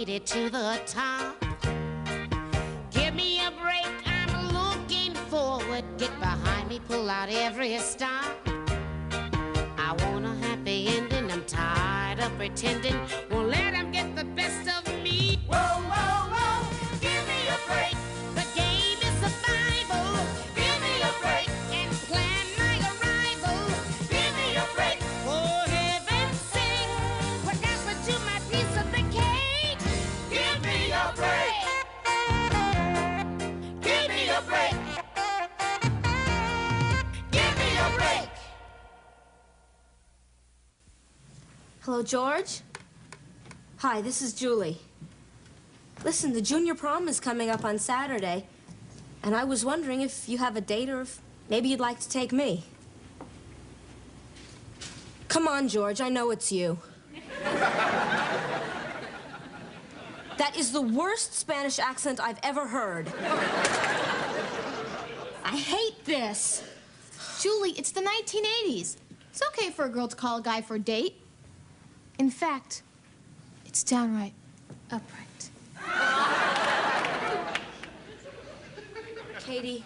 made it to the top. Give me a break, I'm looking forward. Get behind me, pull out every stop. I want a happy ending, I'm tired of pretending. Won't let them get the best of me. Whoa, whoa, whoa, give me a break. The game is survival. Give me a break and plan my arrival. Give me a break, for heaven's sake. What happened to my piece of the cake? Give me a break. Give me a break. Give me a break. Hello, George? Hi, this is Julie. Listen, the junior prom is coming up on Saturday, and I was wondering if you have a date or if maybe you'd like to take me. Come on, George, I know it's you. That is the worst Spanish accent I've ever heard. I hate this. Julie, it's the 1980s. It's okay for a girl to call a guy for a date. In fact, it's downright upright. Katie,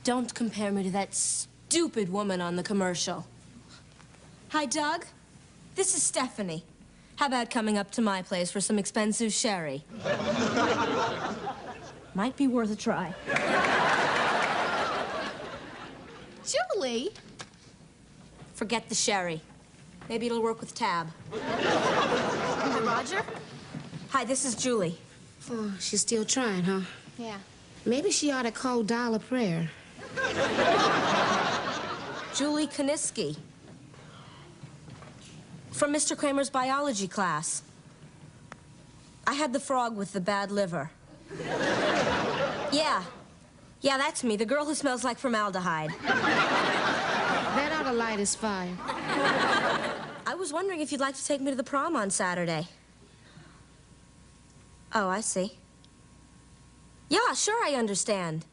don't compare me to that stupid woman on the commercial. Hi, Doug. This is Stephanie. How about coming up to my place for some expensive sherry? Might be worth a try. Julie? Forget the sherry. Maybe it'll work with Tab. Hi, Roger? Hi, this is Julie. Oh, she's still trying, huh? Yeah. Maybe she ought to call Dial a Prayer. Julie Koniski. From Mr. Kramer's biology class. I had the frog with the bad liver. Yeah, that's me, the girl who smells like formaldehyde. That ought to light his fire. I was wondering if you'd like to take me to the prom on Saturday. Oh, I see. Yeah, sure, I understand.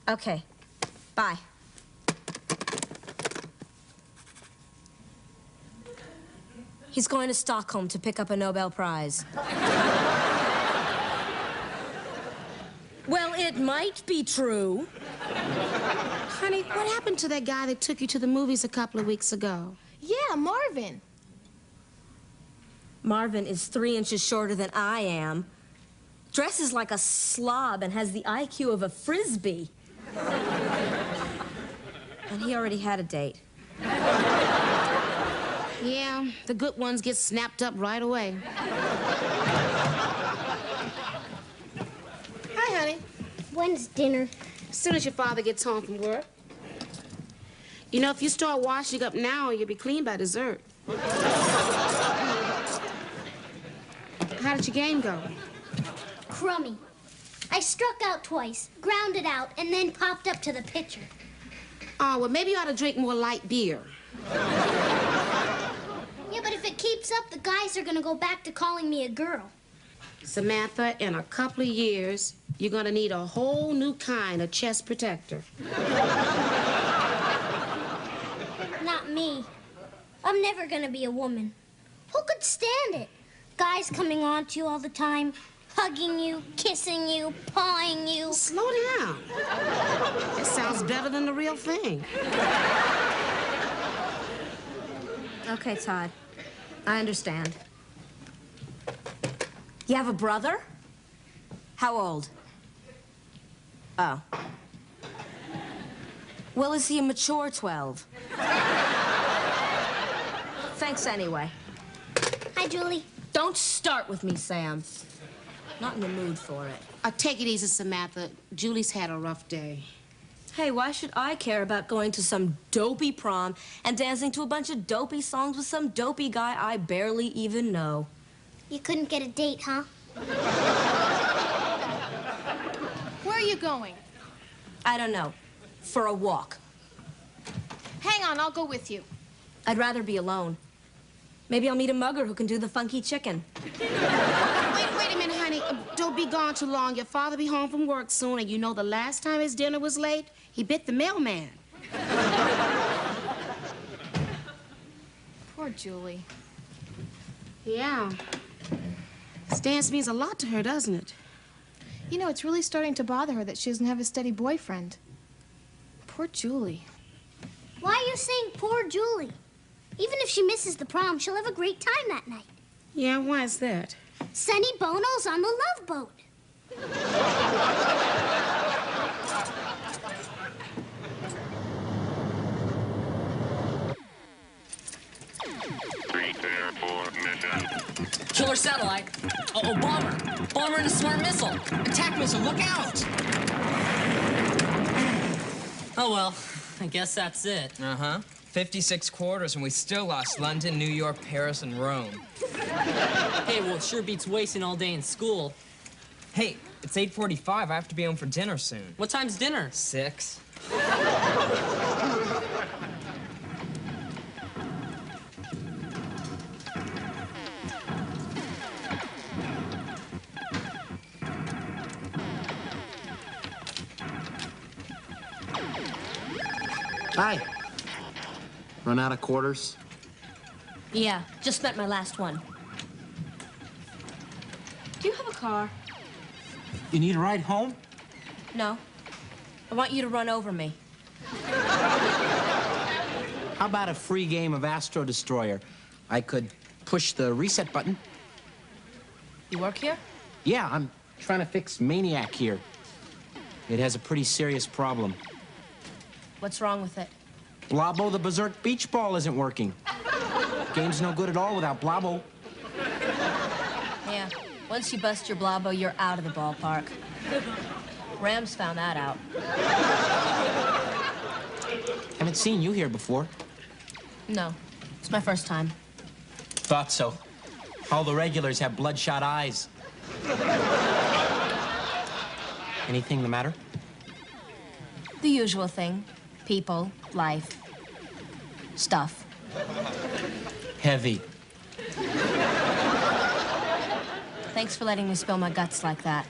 Okay, bye. He's going to Stockholm to pick up a Nobel Prize. Well, it might be true. Honey, what happened to that guy that took you to the movies a couple of weeks ago? Yeah, Marvin. Marvin is 3 inches shorter than I am, dresses like a slob, and has the IQ of a Frisbee. And he already had a date. Yeah, the good ones get snapped up right away. Hi, honey. When's dinner? As soon as your father gets home from work. You know, if you start washing up now, you'll be clean by dessert. How did your game go? Crummy. I struck out twice, grounded out, and then popped up to the pitcher. Oh, well, maybe you ought to drink more light beer. Yeah, but if it keeps up, the guys are gonna go back to calling me a girl. Samantha, in a couple of years, you're gonna need a whole new kind of chest protector. Not me. I'm never gonna be a woman. Who could stand it? Guys coming on to you all the time, hugging you, kissing you, pawing you. Slow down. It sounds better than the real thing. Okay, Todd. I understand. You have a brother? How old? Oh. Well, is he a mature 12? Thanks anyway. Hi, Julie. Don't start with me, Sam. Not in the mood for it. Take it easy, Samantha. Julie's had a rough day. Hey, why should I care about going to some dopey prom and dancing to a bunch of dopey songs with some dopey guy I barely even know? You couldn't get a date, huh? Where are you going? I don't know. For a walk. Hang on, I'll go with you. I'd rather be alone. Maybe I'll meet a mugger who can do the funky chicken. Wait a minute, honey. Don't be gone too long. Your father be home from work soon, and you know the last time his dinner was late, he bit the mailman. Poor Julie. Yeah. This dance means a lot to her, doesn't it? You know, it's really starting to bother her that she doesn't have a steady boyfriend. Poor Julie. Why are you saying poor Julie? Even if she misses the prom, she'll have a great time that night. Yeah, why is that? Sonny Bono's on the Love Boat. Killer satellite. Oh, bomber. Bomber and a smart missile. Attack missile, look out! Oh, well, I guess that's it. Uh-huh. 56 quarters and we still lost London, New York, Paris, and Rome. Hey, well, it sure beats wasting all day in school. Hey, it's 8:45. I have to be home for dinner soon. What time's dinner? 6. Hi. Run out of quarters? Yeah, just spent my last one. Do you have a car? You need a ride home? No. I want you to run over me. How about a free game of Astro Destroyer? I could push the reset button. You work here? Yeah, I'm trying to fix Maniac here. It has a pretty serious problem. What's wrong with it? Blobbo the Berserk Beach Ball isn't working. Game's no good at all without Blobbo. Yeah. Once you bust your blobbo, you're out of the ballpark. Rams found that out. Haven't seen you here before. No. It's my first time. Thought so. All the regulars have bloodshot eyes. Anything the matter? The usual thing. People, life, stuff. Heavy. Thanks for letting me spill my guts like that.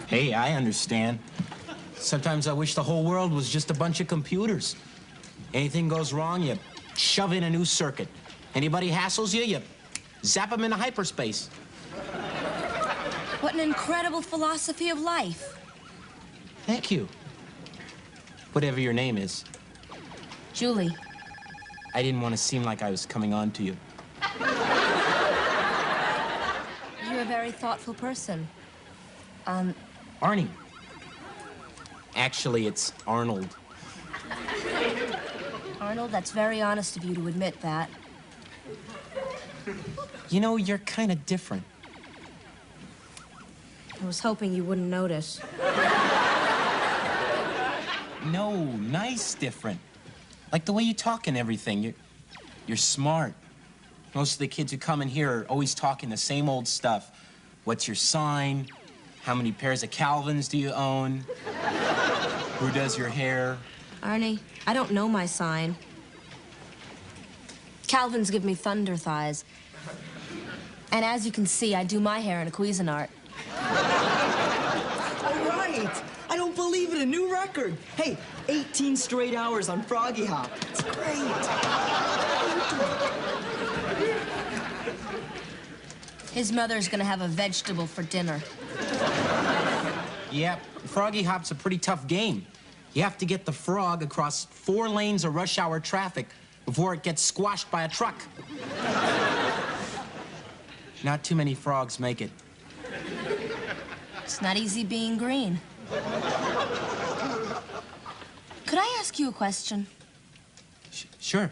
Hey, I understand. Sometimes I wish the whole world was just a bunch of computers. Anything goes wrong, you shove in a new circuit. Anybody hassles you, you zap them into hyperspace. What an incredible philosophy of life. Thank you. Whatever your name is. Julie. I didn't want to seem like I was coming on to you. You're a very thoughtful person. Arnie. Actually, it's Arnold. Arnold, that's very honest of you to admit that. You know, you're kind of different. I was hoping you wouldn't notice. No, nice different. Like the way you talk and everything. You're smart. Most of the kids who come in here are always talking the same old stuff. What's your sign? How many pairs of Calvins do you own? Who does your hair? Arnie, I don't know my sign. Calvin's give me thunder thighs. And as you can see, I do my hair in a Cuisinart. All right. I don't believe it. A new record. Hey, 18 straight hours on Froggy Hop. It's great. His mother's gonna have a vegetable for dinner. Yep, Froggy Hop's a pretty tough game. You have to get the frog across 4 lanes of rush hour traffic before it gets squashed by a truck. Not too many frogs make it. It's not easy being green. Could I ask you a question? Sure.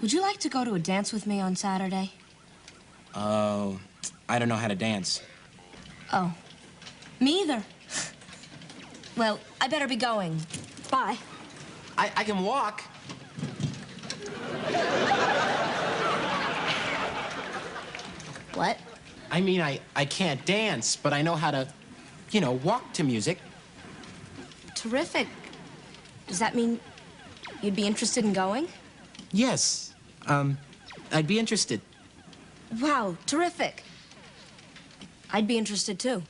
Would you like to go to a dance with me on Saturday? Oh, I don't know how to dance. Oh, me either. Well, I better be going. Bye. I can walk. What? I mean, I can't dance, but I know how to, you know, walk to music. Terrific. Does that mean you'd be interested in going? Yes. I'd be interested. Wow, terrific. I'd be interested too.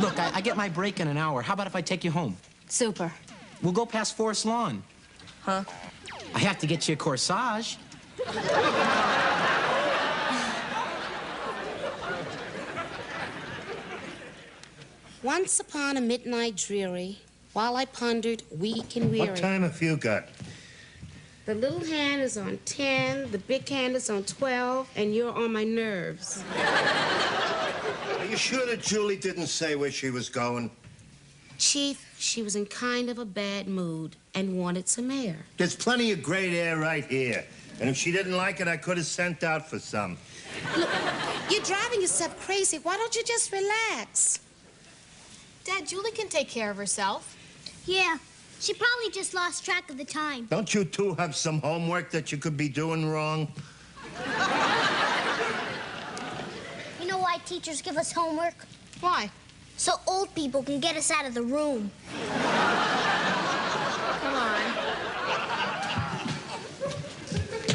Look, I get my break in an hour. How about if I take you home? Super. We'll go past Forest Lawn. Huh? I have to get you a corsage. Once upon a midnight dreary, while I pondered, weak and weary. What time have you got? The little hand is on 10, the big hand is on 12, and you're on my nerves. Are you sure that Julie didn't say where she was going? Chief, she was in kind of a bad mood and wanted some air. There's plenty of great air right here. And if she didn't like it, I could have sent out for some. Look, you're driving yourself crazy. Why don't you just relax? Dad, Julie can take care of herself. Yeah, she probably just lost track of the time. Don't you two have some homework that you could be doing wrong? You know why teachers give us homework? Why? So old people can get us out of the room. Come on.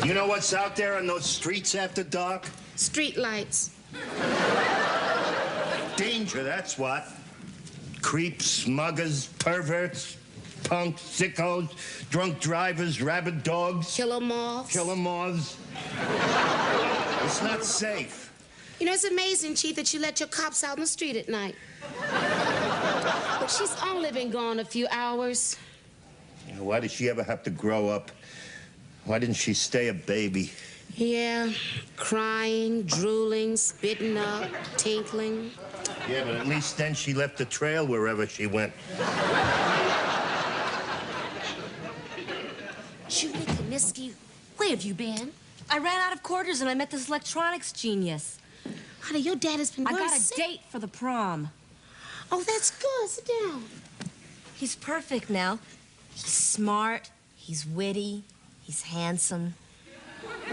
You know what's out there on those streets after dark? Street lights. Danger, that's what. Creeps, muggers, perverts, punks, sickos, drunk drivers, rabid dogs. Killer moths. Killer moths. It's not safe. You know, it's amazing, Chief, that you let your cops out in the street at night. Look, she's only been gone a few hours. Why did she ever have to grow up? Why didn't she stay a baby? Yeah, crying, drooling, spitting up, tinkling. Yeah, but at least then she left a trail wherever she went. Julie Kaminsky, where have you been? I ran out of quarters and I met this electronics genius. Honey, your dad has been I going got a sick. date for the prom. Oh, that's good. Sit down. He's perfect now. He's smart, he's witty, he's handsome.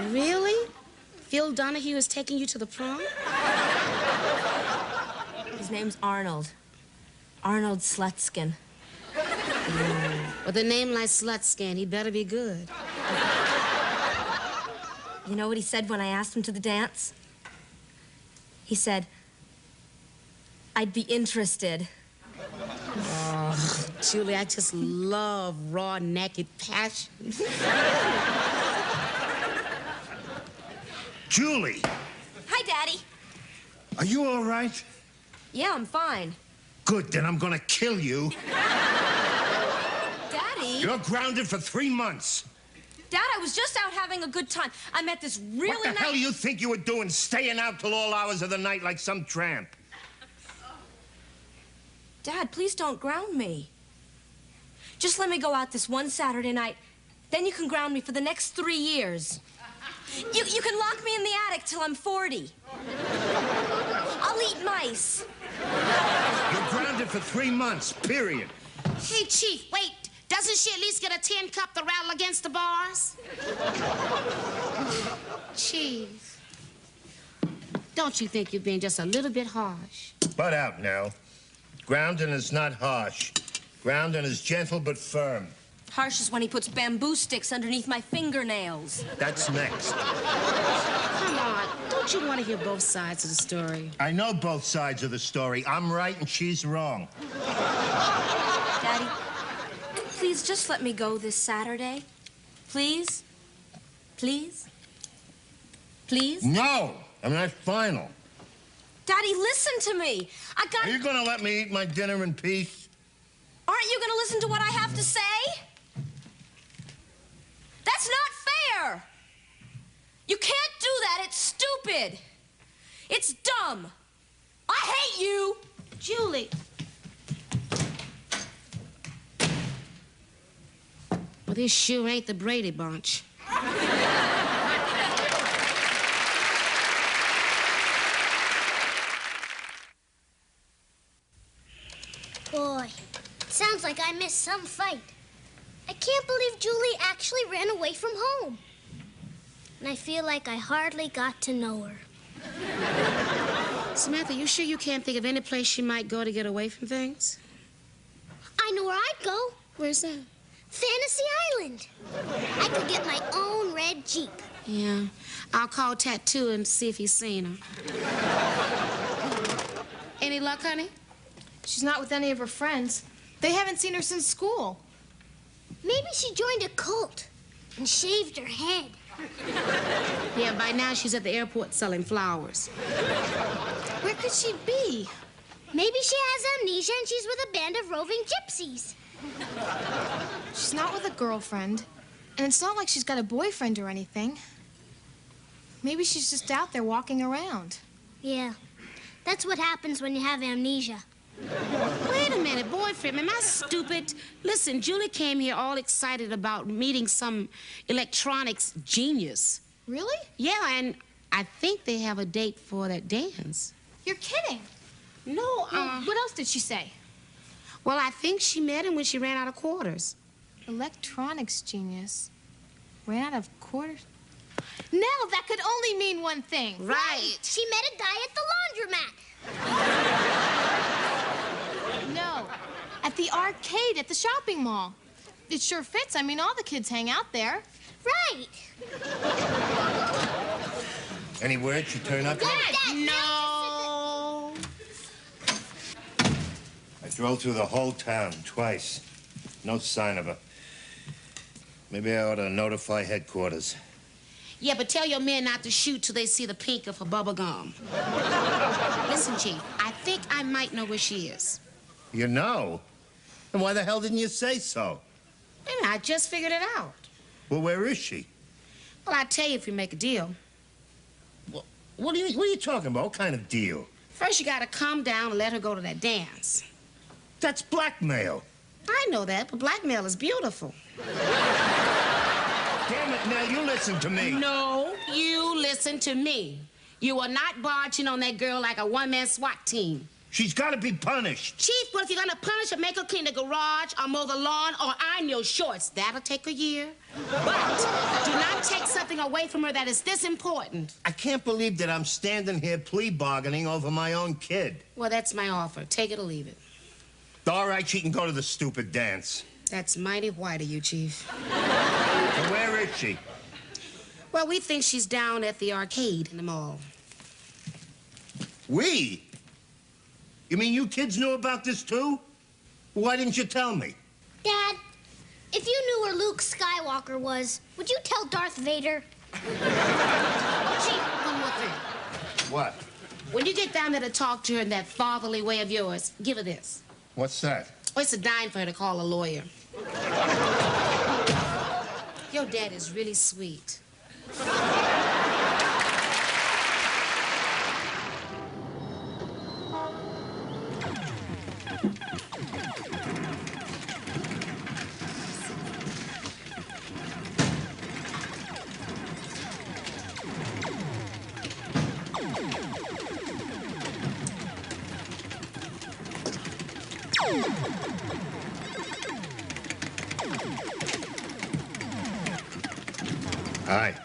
Really? Phil Donahue is taking you to the prom? His name's Arnold. Arnold Slutskin. With a name like Slutskin, he better be good. You know what he said when I asked him to the dance? He said, I'd be interested. Oh, Julie, I just love raw, naked passion. Julie! Hi, Daddy. Are you all right? Yeah, I'm fine. Good, then I'm gonna kill you. Daddy? You're grounded for 3 months. Dad, I was just out having a good time. I met this really What the hell do you think you were doing, staying out till all hours of the night like some tramp? Dad, please don't ground me. Just let me go out this one Saturday night. Then you can ground me for the next 3 years. You can lock me in the attic till I'm 40. I'll eat mice. You're grounded for 3 months, period. Hey, Chief, wait. Doesn't she at least get a tin cup to rattle against the bars? Chief, don't you think you're being just a little bit harsh? Butt out now. Grounding is not harsh. Grounding is gentle but firm. Harsh is when he puts bamboo sticks underneath my fingernails. That's next. Come on, don't you want to hear both sides of the story? I know both sides of the story. I'm right and she's wrong. Daddy, please just let me go this Saturday. Please? Please? Please? No! I'm not final. Daddy, listen to me. Are you gonna let me eat my dinner in peace? Aren't you gonna listen to what I have to say? That's not fair. You can't do that. It's stupid. It's dumb. I hate you. Julie. Well, this sure ain't the Brady Bunch. Boy, sounds like I missed some fight. I can't believe Julie actually ran away from home. And I feel like I hardly got to know her. Samantha, you sure you can't think of any place she might go to get away from things? I know where I'd go. Where's that? Fantasy Island. I could get my own red Jeep. Yeah. I'll call Tattoo and see if he's seen her. Any luck, honey? She's not with any of her friends. They haven't seen her since school. Maybe she joined a cult and shaved her head. Yeah, by now she's at the airport selling flowers. Where could she be? Maybe she has amnesia and she's with a band of roving gypsies. She's not with a girlfriend. And it's not like she's got a boyfriend or anything. Maybe she's just out there walking around. Yeah, that's what happens when you have amnesia. Wait a minute, boyfriend, am I stupid? Listen, Julie came here all excited about meeting some electronics genius. Really? Yeah, and I think they have a date for that dance. You're kidding. No, What else did she say? well, I think she met him when she ran out of quarters. Electronics genius. Ran out of quarters? Nell, that could only mean one thing. Right. She met a guy at the laundromat. No, at the arcade at the shopping mall. It sure fits. I mean, all the kids hang out there. Right. Any word she turn up? Dad, No. I drove through the whole town twice. No sign of her. Maybe I ought to notify headquarters. Yeah, but tell your men not to shoot till they see the pink of her bubble gum. Listen, Chief, I think I might know where she is. You know? And why the hell didn't you say so? Wait a minute, I just figured it out. Well, where is she? Well, I'll tell you if we make a deal. Well, what are you talking about? What kind of deal? First, you gotta calm down and let her go to that dance. That's blackmail. I know that, but blackmail is beautiful. Damn it, now you listen to me. No, you listen to me. You are not barging on that girl like a one-man SWAT team. She's got to be punished. Chief, but if you're gonna punish her, make her clean the garage or mow the lawn or iron your shorts. That'll take a year. But do not take something away from her that is this important. I can't believe that I'm standing here plea bargaining over my own kid. Well, that's my offer. Take it or leave it. All right, she can go to the stupid dance. That's mighty white of you, Chief. So where is she? Well, we think she's down at the arcade in the mall. We? You mean you kids knew about this too? Why didn't you tell me? Dad, if you knew where Luke Skywalker was, would you tell Darth Vader? Oh, Chief, one more thing. What? When you get down there to talk to her in that fatherly way of yours, give her this. What's that? Oh, it's a dime for her to call a lawyer. Your dad is really sweet. Hi.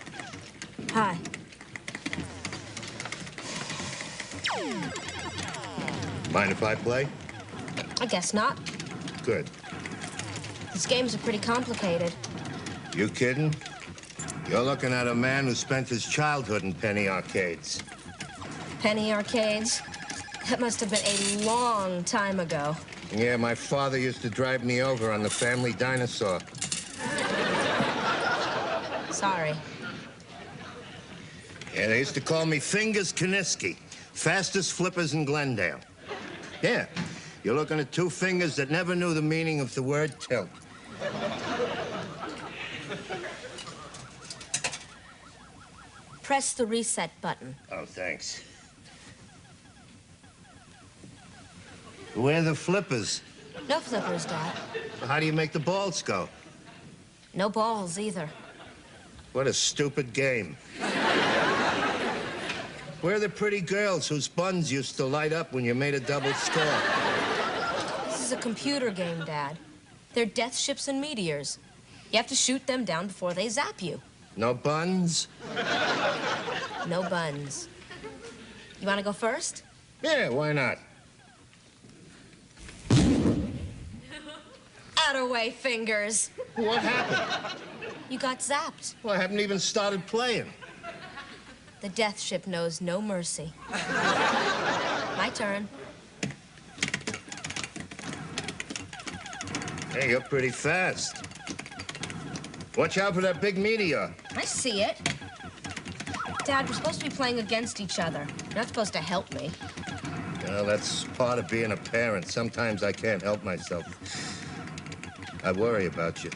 Hi. Mind if I play? I guess not. Good. These games are pretty complicated. You kidding? You're looking at a man who spent his childhood in penny arcades. Penny arcades? That must have been a long time ago. Yeah, my father used to drive me over on the family dinosaur. Sorry. Yeah, they used to call me Fingers Kaniski, fastest flippers in Glendale. Yeah, you're looking at two fingers that never knew the meaning of the word tilt. Press the reset button. Oh, thanks. Where are the flippers? No flippers, Dad. How do you make the balls go? No balls either. What a stupid game. Where are the pretty girls whose buns used to light up when you made a double score? This is a computer game, Dad. They're death ships and meteors. You have to shoot them down before they zap you. No buns? No buns. You want to go first? Yeah, why not? Out-of-way fingers. What happened? You got zapped. Well, I haven't even started playing. The death ship knows no mercy. My turn. Hey, you're pretty fast. Watch out for that big meteor. I see it. Dad, we're supposed to be playing against each other. You're not supposed to help me. Well, that's part of being a parent. Sometimes I can't help myself. I worry about you.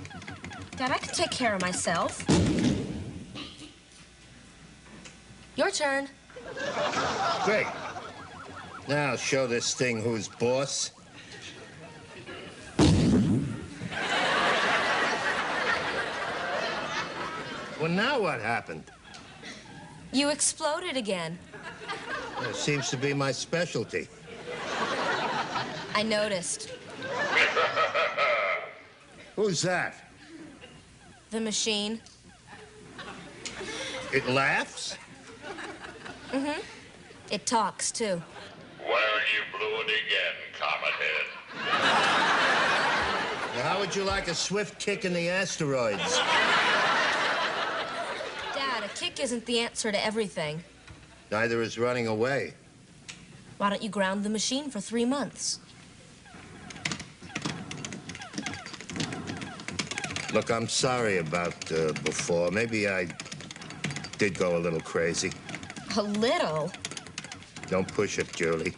Dad, I can take care of myself. Your turn. Great. Now I'll show this thing who's boss. Well, now what happened? You exploded again. It seems to be my specialty. I noticed. Who's that? The machine. It laughs? Mm-hmm. It talks, too. Well, you blew it again, Comet Head. Now, how would you like a swift kick in the asteroids? Dad, a kick isn't the answer to everything. Neither is running away. Why don't you ground the machine for 3 months? Look, I'm sorry about before. Maybe I did go a little crazy. A little? Don't push it, Julie.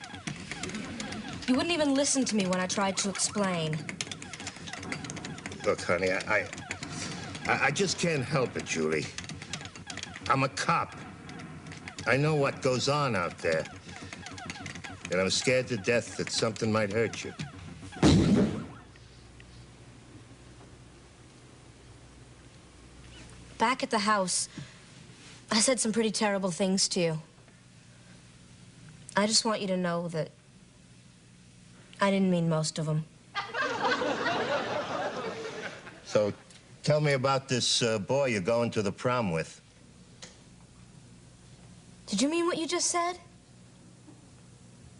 You wouldn't even listen to me when I tried to explain. Look, honey, I just can't help it, Julie. I'm a cop. I know what goes on out there. And I'm scared to death that something might hurt you. Back at the house, I said some pretty terrible things to you. I just want you to know that I didn't mean most of them. So, tell me about this boy you're going to the prom with. Did you mean what you just said?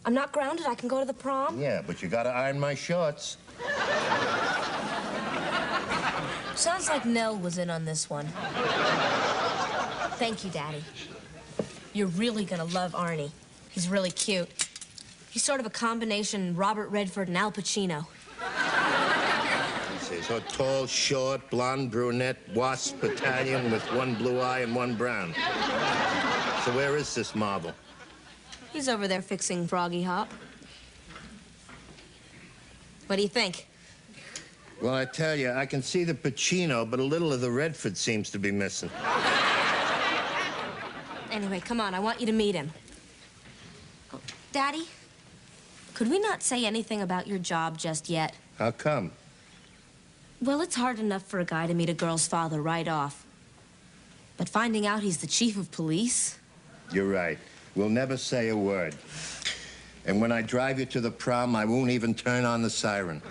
I'm not grounded, I can go to the prom? Yeah, but you gotta iron my shorts. Sounds like Nell was in on this one. Thank you, Daddy. You're really gonna love Arnie. He's really cute. He's sort of a combination Robert Redford and Al Pacino. So tall, short, blonde, brunette, wasp battalion with one blue eye and one brown. So where is this marvel? He's over there fixing Froggy Hop. What do you think? Well, I tell you, I can see the Pacino, but a little of the Redford seems to be missing. Anyway, come on, I want you to meet him. Oh, Daddy, could we not say anything about your job just yet? How come? Well, it's hard enough for a guy to meet a girl's father right off. But finding out he's the chief of police? You're right. We'll never say a word. And when I drive you to the prom, I won't even turn on the siren.